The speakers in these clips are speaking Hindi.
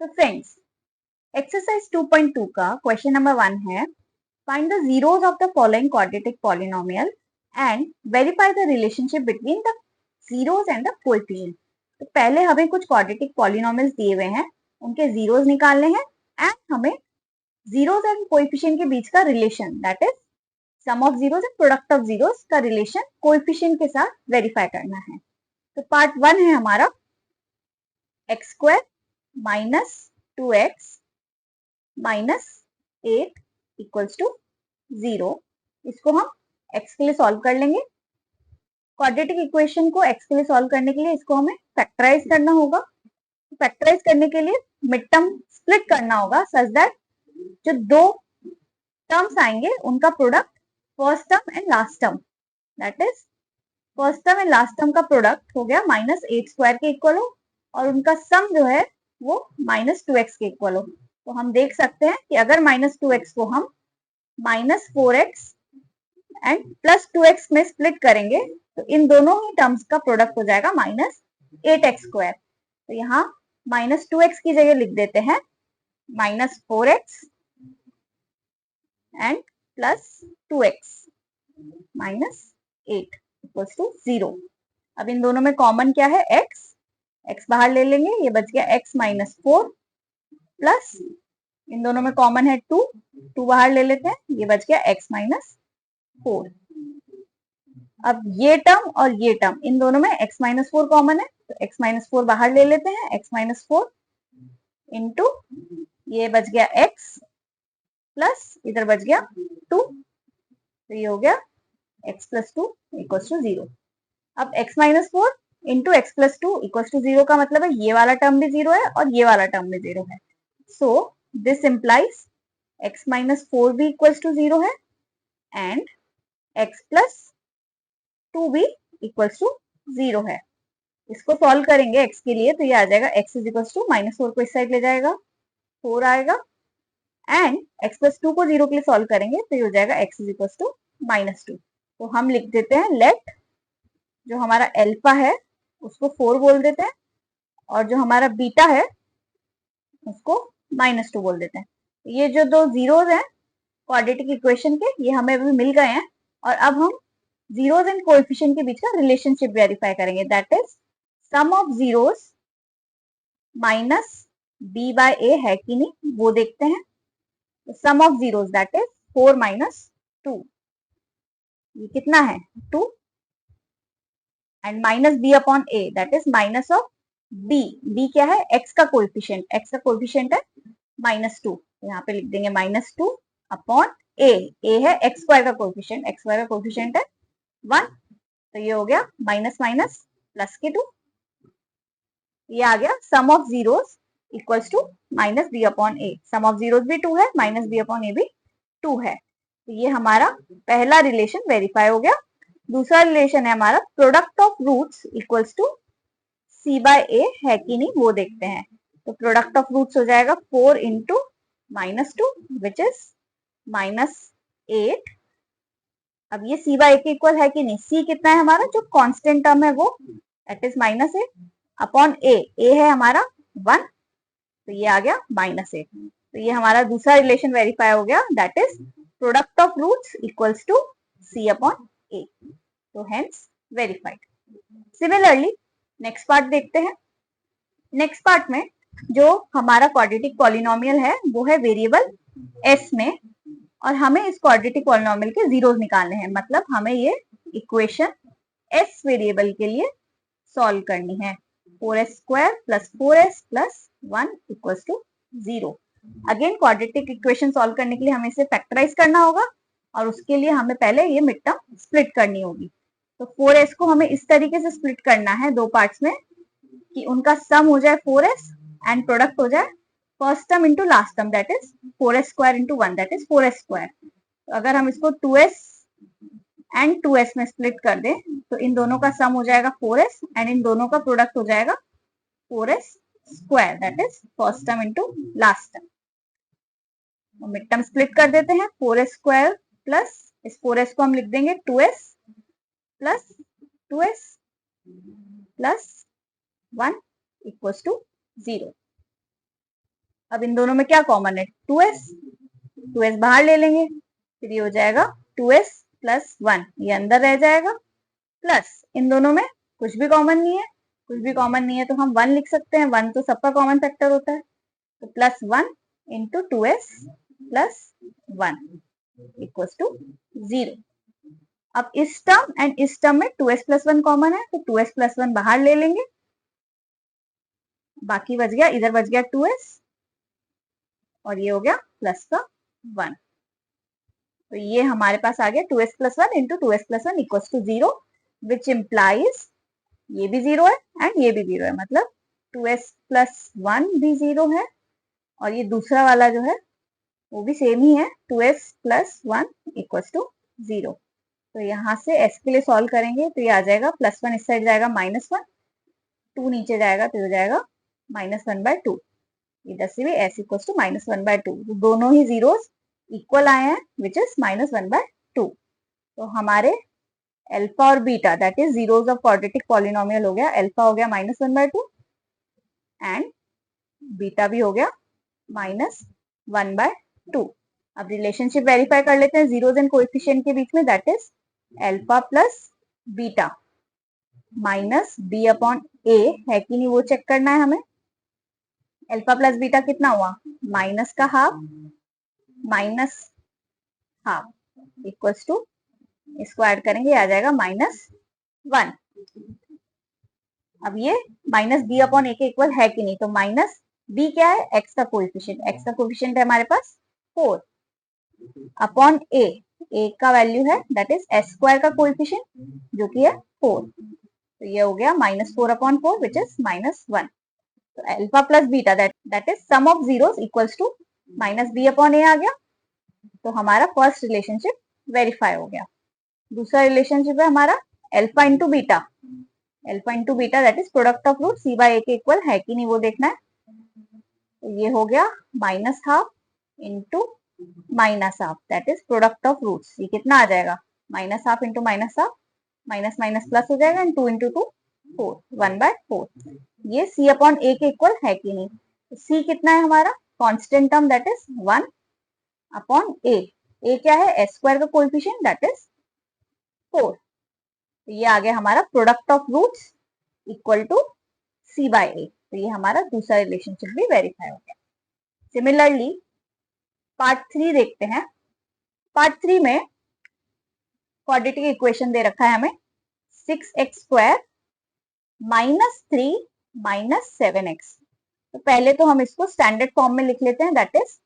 तो फ्रेंड्स, एक्सरसाइज 2.2 का क्वेश्चन नंबर 1 है, find the zeros of the following quadratic polynomial and verify the relationship between the zeros and the coefficient. तो पहले हमें कुछ क्वाड्रेटिक पॉलिनोमियल्स दिए हुए हैं, उनके जीरोस निकालने हैं एंड हमें जीरोस एंड कोएफिशिएंट के बीच का relation, that is sum of zeros and product of zeros का रिलेशन कोएफिशिएंट के साथ वेरीफाई करना है। तो पार्ट 1 है हमारा x square minus 2x minus 8 equals to 0। इसको हम x के लिए सॉल्व कर लेंगे। क्वाड्रेटिक इक्वेशन को x के लिए सॉल्व करने के लिए इसको हमें फैक्टराइज करना होगा। फैक्टराइज करने के लिए मिड टर्म स्प्लिट करना होगा सच दैट जो दो टर्म्स आएंगे उनका product first term and last term, that is first term and last term का प्रोडक्ट हो गया -8 स्क्वायर के इक्वल हो और उनका सम जो है वो -2x के इक्वल हो। तो हम देख सकते हैं कि अगर -2x को हम -4x एंड +2x में स्प्लिट करेंगे तो इन दोनों ही टर्म्स का प्रोडक्ट हो जाएगा -8x स्क्वायर। तो यहाँ -2x की जगह लिख देते हैं -4x and +2x -8 equals to 0। अब इन दोनों में कॉमन क्या है, x बाहर ले लेंगे, ये बच गया x -4 प्लस इन दोनों में कॉमन है 2 बाहर ले लेते हैं, ये बच गया x -4। अब ये टर्म और ये टर्म इन दोनों में x -4 कॉमन है तो x -4 बाहर ले लेते हैं, x -4 इंटू ये बच गया x प्लस इधर बच गया 2, तो ये हो गया x + 2 इक्वल्स टू 0। अब x -4 into x + 2 equals to 0 का मतलब है ये वाला टर्म भी 0 है और ये वाला टर्म भी 0 है। सो दिस इंप्लाइज x -4 भी इक्वल्स टू 0 है एंड x + 2 भी इक्वल्स टू 0 है। इसको सॉल्व करेंगे x के लिए तो ये आ जाएगा x = -4 को इस साइड ले जाएगा, 4 आएगा एंड x + 2 को 0 के लिए सॉल्व करेंगे तो ये हो जाएगा x = -2। तो हम लिख देते हैं लेट जो हमारा अल्फा है उसको 4 बोल देते हैं और जो हमारा बीटा है उसको -2 बोल देते हैं। ये जो दो जीरोस हैं क्वाड्रेटिक इक्वेशन के, ये हमें अभी मिल गए हैं और अब हम जीरोस एंड कोएफिशिएंट के बीच का रिलेशनशिप वेरीफाई करेंगे, that is sum of zeros minus b/a है कि नहीं वो देखते हैं। Sum of zeros that is 4 - 2, ये कितना है 2 and -b/a that is minus of b क्या है x का कोएफिशिएंट, x का कोएफिशिएंट है -2, यहाँ पे लिख देंगे -2 अपॉन a है x स्क्वायर का कोएफिशिएंट, x स्क्वायर का कोएफिशिएंट है 1, तो ये हो गया माइनस माइनस प्लस के 2, ये आ गया sum of zeros equals to -b/a। Sum of zeros भी 2 है, -b/a भी 2 है। तो ये हमारा पहला रिलेशन वेरीफाई हो गया। दूसरा रिलेशन है हमारा product of roots equals to c/a है कि नहीं वो देखते हैं। तो प्रोडक्ट ऑफ रूट्स हो जाएगा 4 इंटू -2 विच इज -8। अब ये c/a के इक्वल है कि नहीं, c कितना है हमारा जो कांस्टेंट टर्म है वो, दैट इज -8 अपॉन a है हमारा 1, तो ये आ गया -8। तो ये हमारा दूसरा रिलेशन वेरीफाई हो गया, that is product of roots equals to c/a। तो hence verified. Similarly next part देखते हैं। नेक्स्ट पार्ट में जो हमारा क्वाड्रेटिक पॉलिनोमियल है वो है वेरिएबल s में और हमें इस क्वाड्रेटिक पॉलिनोमियल के जीरोस निकालने हैं, मतलब हमें ये इक्वेशन s वेरिएबल के लिए सॉल्व करनी है। 4s² + 4s + 1 equals to 0। Again quadratic equation solve करने के लिए हमें इसे फैक्टराइज करना होगा और उसके लिए हमें पहले ये मिड टर्म स्प्लिट करनी होगी। तो 4s को हमें इस तरीके से स्प्लिट करना है दो पार्ट्स में कि उनका सम हो जाए 4s एंड प्रोडक्ट हो जाए first term into last term, that is 4s² into 1 that is 4s²। तो अगर हम इसको 2s एंड 2s में स्प्लिट कर दें तो इन दोनों का सम हो जाएगा 4s एंड इन दोनों का प्रोडक्ट हो जाएगा 4s² that is first term into last term. Mid term split कर देते हैं, 4s² प्लस इस 4s को हम लिख देंगे 2s plus 2s plus 1 equals to 0। अब इन दोनों में क्या कॉमन है, 2s, 2s बाहर ले लेंगे, फिर ये हो जाएगा 2s प्लस 1, ये अंदर रह जाएगा, प्लस इन दोनों में कुछ भी कॉमन नहीं है, कुछ भी कॉमन नहीं है तो हम 1 लिख सकते हैं, 1 तो सबका कॉमन फैक्टर होता है, तो plus 1 into 2s plus 1 equal to 0। अब इस टर्म एंड इस टर्म में 2s प्लस 1 कॉमन है, तो 2s प्लस 1 बाहर ले लेंगे, बाकी बच गया, इधर बच गया 2s और ये हो गया प्लस का 1, तो ये हमारे पास आ गया 2s plus 1 into 2s plus 1 equal to 0, which implies ये भी 0 है एंड ये भी 0 है, मतलब 2s प्लस 1 भी 0 है और ये दूसरा वाला जो है वो भी सेम ही है, 2s प्लस 1 इक्वल टू 0। तो यहाँ से s के लिए सॉल्व करेंगे तो ये आ जाएगा प्लस 1 इस साइड जाएगा -1, 2 नीचे जाएगा तो हो जाएगा -1/2, इधर से भी s इक्वल टू -1/2, तो दोनों ही जीरोस इक्वल आए हैं विच इज -1/2। तो हमारे अल्फा और beta that is zeros of quadratic polynomial हो गया, अल्फा हो गया -1/2 एंड बीटा भी हो गया -1/2। अब रिलेशनशिप वेरीफाई कर लेते हैं जीरोस एंड कोएफिशिएंट के बीच में, that is alpha plus beta minus b upon a है कि नहीं वो चेक करना है हमें। अल्फा प्लस बीटा कितना हुआ, माइनस का half minus half equals to, इसको ऐड करेंगे आ जाएगा -1। अब ये माइनस बी अपॉन ए के इक्वल है कि नहीं, तो माइनस बी क्या है, एक्स का कोएफिशिएंट, एक्स का कोएफिशिएंट है हमारे पास 4 अपॉन ए, ए का वैल्यू है दैट इज एस स्क्वायर का कोएफिशिएंट जो कि है 4, तो ये हो गया -4 अपॉन 4 विच इज -1। तो alpha plus beta that is sum of zeros equals to minus b upon a आ गया, तो हमारा फर्स्ट रिलेशनशिप वेरीफाई हो गया। दूसरा रिलेशनशिप है हमारा alpha into beta, alpha into beta that is product of root c by a के इक्वल है कि नहीं वो देखना है, तो ये हो गया -1/2 into -1/2 that is product of roots, ये कितना आ जाएगा -1/2 इंटू -1/2 माइनस माइनस प्लस हो जाएगा एंड 2 इंटू 2 4 1/4, ये c अपॉन a के इक्वल है कि नहीं, तो c कितना है हमारा constant term that is 1 upon a, a क्या है s स्क्वायर का कोएफिशिएंट दैट इज 4, तो ये आ गया हमारा product of roots equal to c by a, तो ये हमारा दूसरा रिलेशनशिप भी वेरीफाई हो गया। सिमिलरली पार्ट 3 देखते हैं। पार्ट 3 में क्वाड्रेटिक इक्वेशन दे रखा है हमें 6x² -3 -7x, तो पहले तो हम इसको स्टैंडर्ड फॉर्म में लिख लेते हैं, दैट इज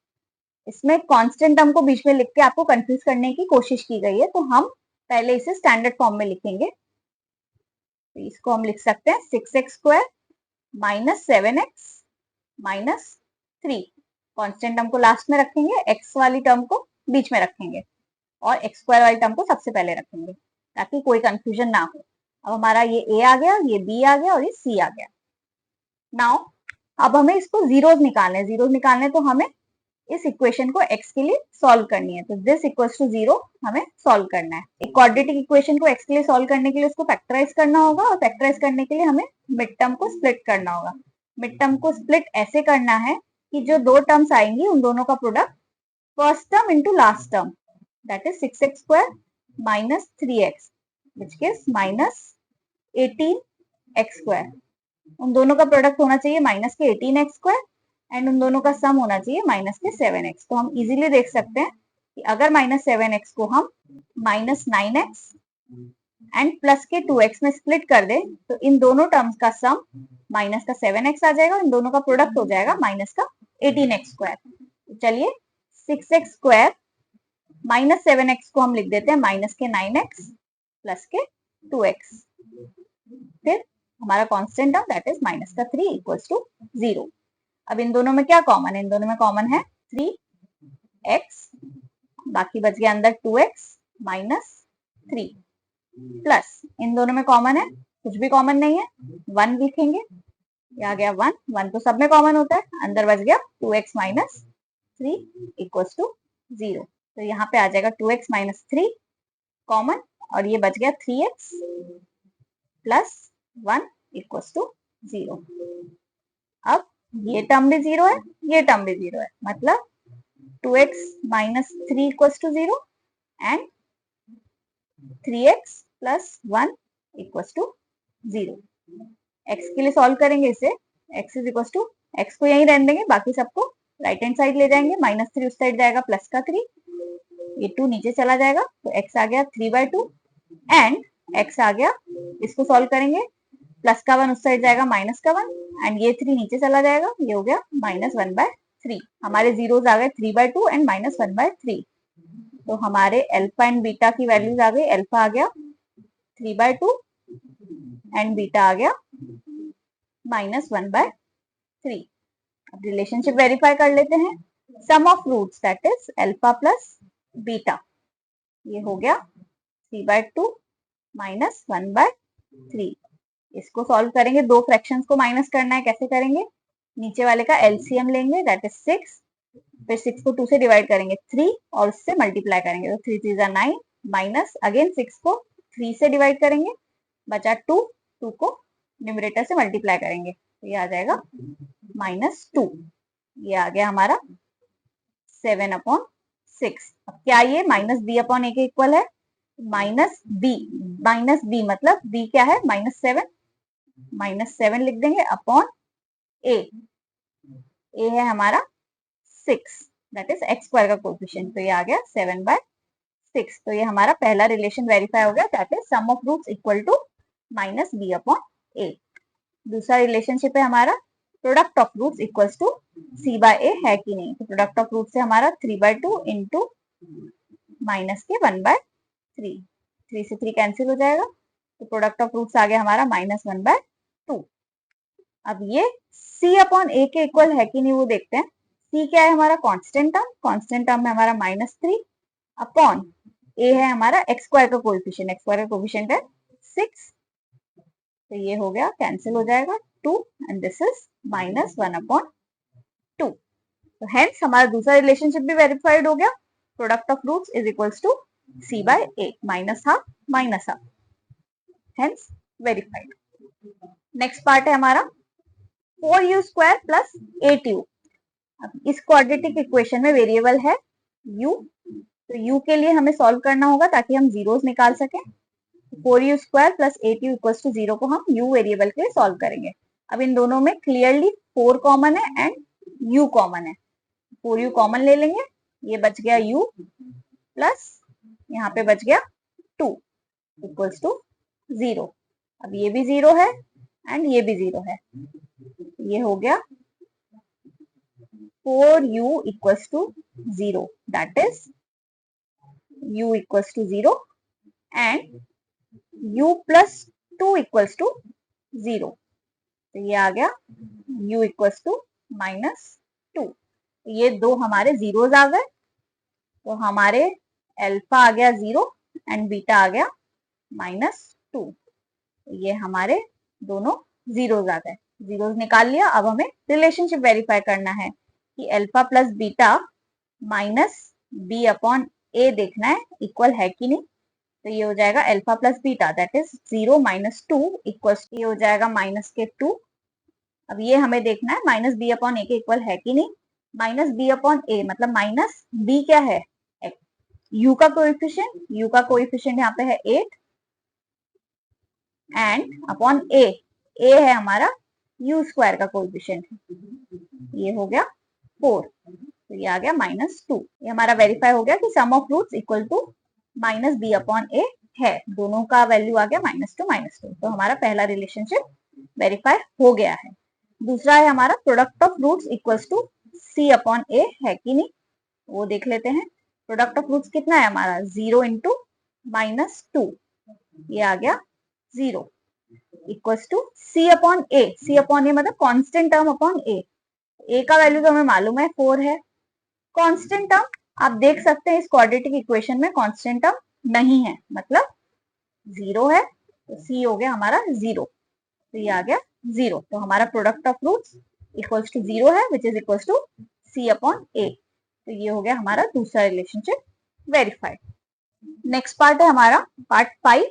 इसमें कांस्टेंट टर्म को बीच में लिख के आपको कंफ्यूज करने की कोशिश की गई है, तो हम पहले इसे स्टैंडर्ड फॉर्म में लिखेंगे, तो इसको हम लिख सकते हैं 6x² -7x -3, कांस्टेंट टर्म को लास्ट में रखेंगे, x वाली टर्म को बीच में रखेंगे और x² वाली टर्म को सबसे पहले रखेंगे ताकि कोई कंफ्यूजन ना हो। अब हमारा ये a आ गया, ये b आ गया और ये c आ गया। नाउ अब हमें इसको जीरोस निकालने हैं, जीरोस निकालने तो हमें इस इक्वेशन को x के लिए सॉल्व करनी है, तो दिस इक्वल्स टू 0 हमें सॉल्व करना है। एक क्वाड्रेटिक इक्वेशन को x के लिए सॉल्व करने के लिए उसको फैक्टराइज करना होगा और फैक्टराइज करने के लिए हमें मिड टर्म को स्प्लिट करना होगा। मिड टर्म को स्प्लिट ऐसे करना है कि जो दो टर्म्स आएंगी उन दोनों का product first term into last term that is 6x² -3x which gives -18x², उन दोनों का प्रोडक्ट होना चाहिए माइनस के 18x² एंड उन दोनों का सम होना चाहिए माइनस के 7x। तो हम इजीली देख सकते हैं कि अगर -7x को हम -9x एंड प्लस के 2x में स्प्लिट कर दे तो इन दोनों टर्म्स का सम माइनस का 7x आ जाएगा, इन दोनों का प्रोडक्ट हो जाएगा माइनस का 18x²। तो चलिए 6x² -7x को हम लिख देते हैं माइनस के 9x प्लस के 2x, फिर हमारा constant term that is minus का 3 इक्वल्स टू 0। अब इन दोनों में क्या कॉमन है, इन दोनों में कॉमन है 3x, बाकी बच गया अंदर 2x -3 प्लस इन दोनों में कॉमन है, कुछ भी कॉमन नहीं है 1 लिखेंगे, ये आ गया 1, 1 तो सब में कॉमन होता है, अंदर बच गया 2x -3 इक्वल्स टू 0, तो यहाँ पे आ जाएगा 2x -3 कॉमन और ये बच गया 3x प्लस 1 इक्वल्स टू 0। अब ये टर्म भी जीरो है, ये टर्म भी जीरो है, मतलब 2x minus 3 equals to 0 and 3x plus 1 equals to 0। x के लिए सॉल्व करेंगे इसे, x is equals to, x को यहीं रहने देंगे, बाकी सबको राइट हैंड साइड ले जाएंगे, -3 उस साइड जाएगा, प्लस का 3, ये 2 नीचे चला जाएगा, तो x आ गया 3/2 एंड x आ गया, इसको सॉल्व करेंगे, प्लस का 1 उस साइड जाएगा, माइनस का 1 एंड ये 3 नीचे चला जाएगा, ये हो गया -1/3। हमारे जीरोस आ गए 3/2 एंड -1/3। तो हमारे अल्फा एंड बीटा की वैल्यूज आ गई, अल्फा आ गया 3/2 एंड बीटा आ गया -1/3। अब रिलेशनशिप वेरीफाई कर लेते हैं, sum of roots that is alpha plus beta, ये हो गया 3/2 -1/3। इसको सॉल्व करेंगे, दो फ्रैक्शंस को माइनस करना है, कैसे करेंगे, नीचे वाले का एलसीएम लेंगे दैट इज 6, फिर 6 को 2 से डिवाइड करेंगे 3 और उससे मल्टीप्लाई करेंगे, तो 3 3 जा 9 माइनस अगेन 6 को 3 से डिवाइड करेंगे, बचा 2, 2 को न्यूमरेटर से मल्टीप्लाई करेंगे, तो ये आ जाएगा -2, ये आ गया हमारा 7/6। अब क्या ये -b/a के इक्वल है, माइनस बी मतलब b क्या है, -7 लिख देंगे अपॉन a, a है हमारा 6 दैट इज x स्क्वायर का कोएफिशिएंट, तो ये आ गया 7/6। तो ये हमारा पहला रिलेशन वेरीफाई हो गया, that is sum of roots equal to -b/a। दूसरा रिलेशनशिप है हमारा product of roots equals to c/a है कि नहीं, तो प्रोडक्ट ऑफ रूट से हमारा 3/2 इंटू माइनस के 1/3, 3 से 3 कैंसिल हो जाएगा, तो प्रोडक्ट ऑफ रूट्स आ गया हमारा -1/2। अब ये c/a के इक्वल है कि नहीं वो देखते हैं। c क्या है हमारा, कांस्टेंट टर्म है हमारा -3 अपॉन a है हमारा x स्क्वायर का कोएफिशिएंट है 6, तो ये हो गया, कैंसिल हो जाएगा 2 एंड दिस इज -1/2। तो हेंस हमारा दूसरा रिलेशनशिप भी वेरीफाइड हो गया, product of roots is equals to c/a, -half, hence verified. Next part है हमारा 4u² प्लस 8u। अब इस क्वाड्रेटिक इक्वेशन में वेरिएबल है u, तो u के लिए हमें सॉल्व करना होगा ताकि हम जीरोस निकाल सकें। 4u² plus 8u equals to 0 को हम u वेरिएबल के लिए सॉल्व करेंगे। अब इन दोनों में क्लियरली 4 कॉमन है एंड u कॉमन है, 4u कॉमन ले लेंगे, ये बच गया u प्लस यहाँ पे बच गया 2 इक्वल्स टू 0। अब ये भी 0 है एंड ये भी 0 है, ये हो गया 4u equals to 0 that is u equals to 0 and u plus 2 equals to 0, तो ये आ गया u इक्वल्स टू -2। ये दो हमारे जीरोस आ गए, तो हमारे अल्फा आ गया 0 एंड बीटा आ गया -2, ये हमारे दोनों जीरोस आ गए, जीरोस निकाल लिया। अब हमें रिलेशनशिप वेरीफाई करना है कि अल्फा प्लस बीटा -b/a देखना है इक्वल है कि नहीं, तो ये हो जाएगा alpha plus beta that is 0 - 2 equals, ये हो जाएगा -2। अब ये हमें देखना है -b/a के इक्वल है कि नहीं, -b/a मतलब -b क्या है, u का कोएफिशिएंट यहाँ पे है 8 एंड अपॉन a है हमारा u स्क्वायर का कोएफिशिएंट, ये हो गया 4, तो ये आ गया -2। ये हमारा वेरीफाई हो गया कि sum of roots equal to -b/a है, दोनों का वैल्यू आ गया -2, तो हमारा पहला रिलेशनशिप वेरीफाई हो गया है। दूसरा है हमारा product of roots equals to c/a है कि नहीं, वो देख लेते हैं। प्रोडक्ट ऑफ रूट्स कितना है हमारा, 0 इंटू -2, ये आ गया 0 इक्वल्स टू c/a मतलब कांस्टेंट टर्म अपॉन a का वैल्यू तो हमें मालूम है 4 है, कांस्टेंट टर्म आप देख सकते हैं इस क्वाड्रेटिक इक्वेशन में कांस्टेंट टर्म नहीं है, मतलब 0 है, तो c हो गया हमारा 0, तो ये आ गया 0, तो हमारा product of roots equals to 0 है which is equals to c/a, तो ये हो गया हमारा दूसरा रिलेशनशिप वेरीफाइड। नेक्स्ट पार्ट है हमारा पार्ट 5,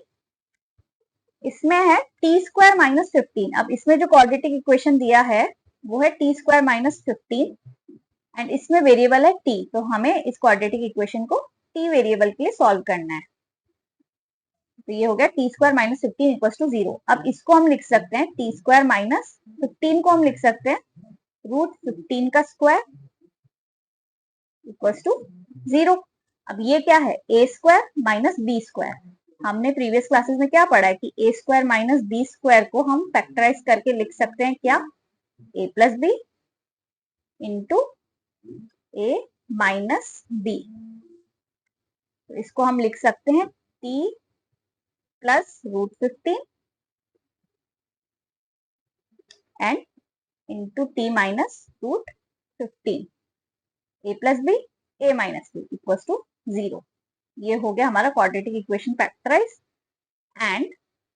इसमें है t² - 15। अब इसमें जो क्वाड्रेटिक इक्वेशन दिया है वो है टी स्क्वायर माइनस 15 एंड इसमें वेरिएबल है टी, तो हमें इस क्वाड्रेटिक इक्वेशन को टी वेरिएबल के लिए सॉल्व करना है। तो ये हो गया T square minus 15 equal to 0। अब इसको हम लिख सकते हैं टी स्क्वायर माइनस 15 को हम लिख सकते हैं रूट 15 का स्क्वायर इक्वल टू 0। अब ये क्या है, A square minus B square. हमने प्रीवियस क्लासेस में क्या पढ़ा है कि A square minus B square को हम फैक्टराइज करके लिख सकते हैं क्या, A plus B into A minus B. तो इसको हम लिख सकते हैं T plus root 15 and into T minus root 15, A plus B A minus B equal to 0। ये हो गया हमारा quadratic equation factorise and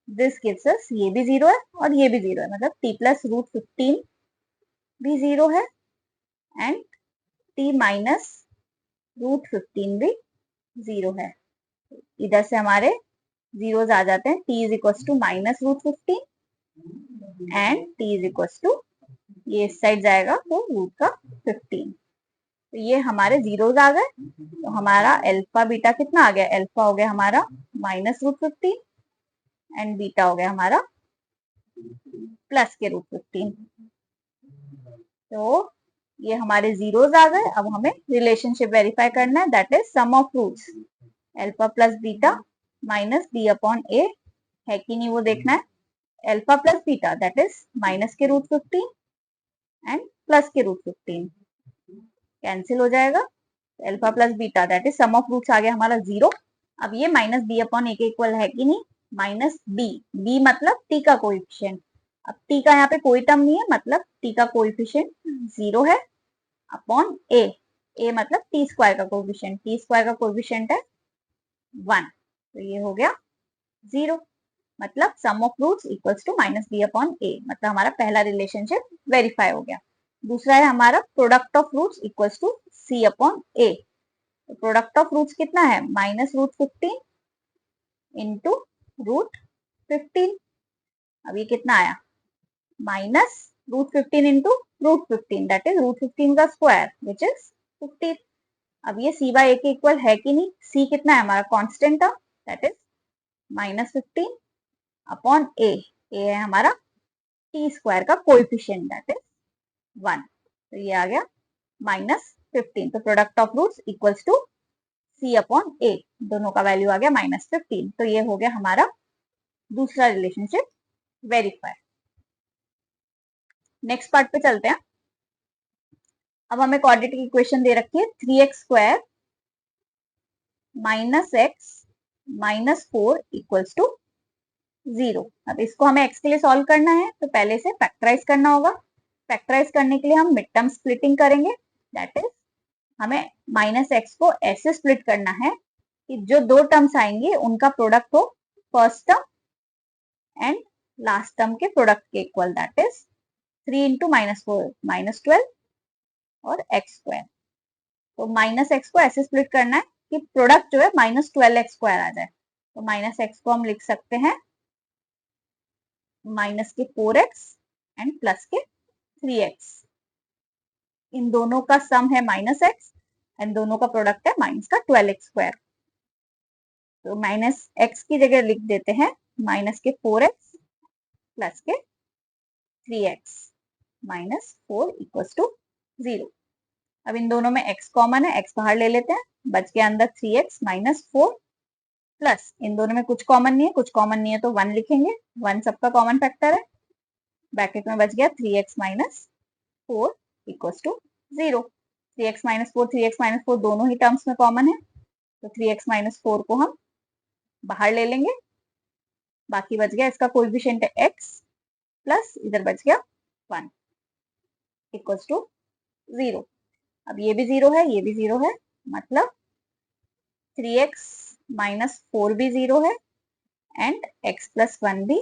this gives us, ये भी 0 है और ये भी 0 है, मतलब टी प्लस रूट 15 भी 0 है एंड टी माइनस रूट 15 भी 0 है। इधर से हमारे जीरोस आ जाते हैं, T is equal to minus root 15 and T is equal to, ये इस साइड जाएगा तो रूट का 15। तो ये हमारे जीरोस आ गए, तो हमारा अल्फा बीटा कितना आ गया, अल्फा हो गया हमारा माइनस रूट 15 एंड बीटा हो गया हमारा प्लस के रूट 15। तो ये हमारे जीरोस आ गए। अब हमें रिलेशनशिप वेरीफाई करना है, that is sum of roots alpha plus beta minus b upon a है कि नहीं वो देखना है। Alpha plus beta that is minus के रूट 15 एंड प्लस के रूट 15 कैंसिल हो जाएगा। Alpha plus beta that is sum of roots आ गया हमारा 0। अब ये माइनस बी अपॉन ए के इक्वल है कि नहीं, माइनस बी, बी मतलब टी का कोएफिशिएंट। अब टी का यहाँ पे कोई टर्म नहीं है, मतलब टी का कोएफिशिएंट 0 है अपॉन ए, ए मतलब टी स्क्वायर का कोएफिशिएंट, टी स्क्वायर का कोएफिशिएंट है 1, तो ये हो गया 0। मतलब sum of roots equals to minus b upon a, मतलब हमारा पहला रिलेशनशिप वेरीफाई हो गया। दूसरा है हमारा product of roots equals to c upon a. तो प्रोडक्ट ऑफ रूट्स कितना है, माइनस रूट 15 इंटू रूट 15। अब ये कितना आया, minus root 15 into root 15 that is root 15 का स्क्वायर विच इज 15। अब ये सी बाय ए के इक्वल है कि नहीं, सी कितना है हमारा constant term that is minus 15 upon a, a है हमारा टी स्क्वायर का कोएफिशिएंट दैट इज 1, तो ये आ गया माइनस 15। तो product of roots equals to c upon a, दोनों का वैल्यू आ गया माइनस 15। तो ये हो गया हमारा दूसरा रिलेशनशिप वेरीफाई। नेक्स्ट पार्ट पे चलते हैं। अब हमें क्वाड्रेटिक इक्वेशन दे रखी है 3x square minus x minus 4 equals to 0। अब इसको हमें x के लिए सॉल्व करना है, तो पहले से फैक्टराइज करना होगा। फैक्टराइज करने के लिए हम मिड टर्म स्प्लिटिंग करेंगे, दैट इज हमें माइनस एक्स को ऐसे स्प्लिट करना है कि जो दो टर्म्स आएंगे उनका प्रोडक्ट हो first term and last term के प्रोडक्ट के equal, that is 3 into minus 4 minus 12 और एक्स स्क्वायर। तो माइनस एक्स को ऐसे स्प्लिट करना है कि प्रोडक्ट जो है माइनस 12 एक्स स्क्वायर आ जाए। तो माइनस एक्स को हम लिख सकते हैं माइनस के 4x एंड प्लस के 3x। इन दोनों का सम है माइनस एक्स एंड दोनों का प्रोडक्ट है माइनस का 12x स्क्वायर। तो माइनस एक्स की जगह लिख देते हैं माइनस के 4x प्लस के 3x माइनस 4 इक्वल्स टू 0। अब इन दोनों में x कॉमन है, x बाहर ले लेते हैं, बच गया अंदर 3x माइनस 4 प्लस इन दोनों में कुछ कॉमन नहीं है, कुछ कॉमन नहीं है तो 1 लिखेंगे, 1 सबका कॉमन फैक्टर है। ब्रैकेट में बच गया 3x minus 4 equals to 0। 3x minus 4 3x minus 4 दोनों ही टर्म्स में कॉमन है, तो 3x माइनस 4 को हम बाहर ले लेंगे। बाकी बच गया इसका कोएफिशिएंट है x प्लस इधर बच गया 1 इक्वल्स टू 0। अब ये भी 0 है, ये भी 0 है, मतलब 3x माइनस 4 भी 0 है एंड x प्लस 1 भी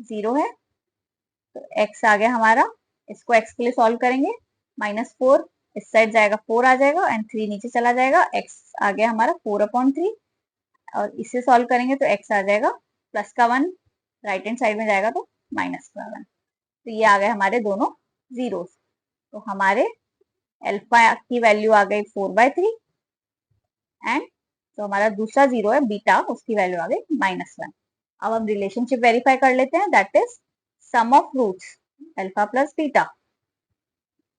0 है। तो x आ गया हमारा, इसको x के लिए सॉल्व करेंगे, माइनस 4 इस साइड जाएगा 4 आ जाएगा एंड 3 नीचे चला जाएगा, x आ गया हमारा 4/3 और इसे सॉल्व करेंगे तो x आ जाएगा प्लस का 1, राइट हैंड साइड में जाएगा तो माइनस का 1। तो ये आ गए हमारे दोनों जीरोस। तो हमारे अल्फा की वैल्यू आ गई 4/3 एंड जो हमारा दूसरा जीरो है बीटा, उसकी वैल्यू आ गई -1। अब हम रिलेशनशिप वेरीफाई कर लेते हैं, that is sum of roots alpha plus beta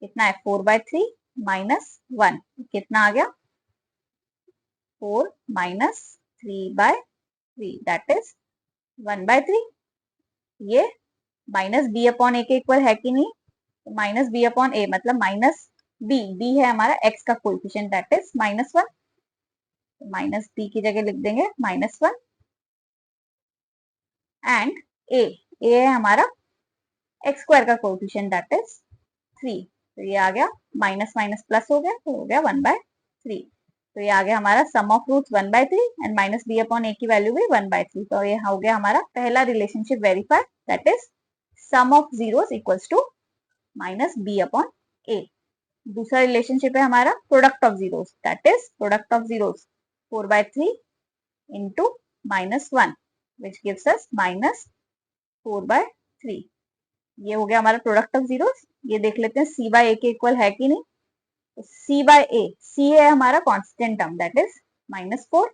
कितना है 4/3 -1 कितना आ गया 4 -3/3 दैट इज 1/3। ये माइनस बी अपॉन ए के इक्वल है कि नहीं, तो माइनस बी अपॉन ए मतलब माइनस बी है हमारा एक्स का coefficient that is -1, minus B की जगह लिख देंगे -1 एंड ए है हमारा एक्स स्क्वायर का कोएफिशिएंट दैट इज 3। तो ये आ गया माइनस माइनस प्लस हो गया, तो हो गया 1/3। तो ये आ गया हमारा sum of roots 1/3 and minus b upon a की वैल्यू भी 1/3। तो ये हो गया हमारा पहला relationship verify that is sum of zeros equals to minus b upon a. दूसरा रिलेशनशिप है हमारा product of zeros that is product of zeros 4/3 into -1 which gives us -4/3। ये हो गया हमारा प्रोडक्ट ऑफ जीरोस। ये देख लेते हैं सी बाय ए के इक्वल है कि नहीं, तो सी बाय ए, सी है हमारा कांस्टेंट टर्म दैट इज -4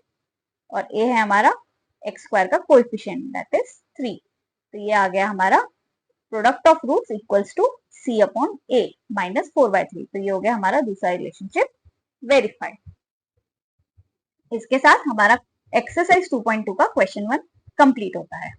और ए है हमारा एक्स स्क्वायर का कोएफिशिएंट दैट इज 3। तो ये आ गया हमारा product of roots equals to c upon a -4/3। तो ये हो गया हमारा दूसरा रिलेशनशिप वेरीफाइड। इसके साथ हमारा एक्सरसाइज 2.2 का क्वेश्चन 1 कंप्लीट होता है।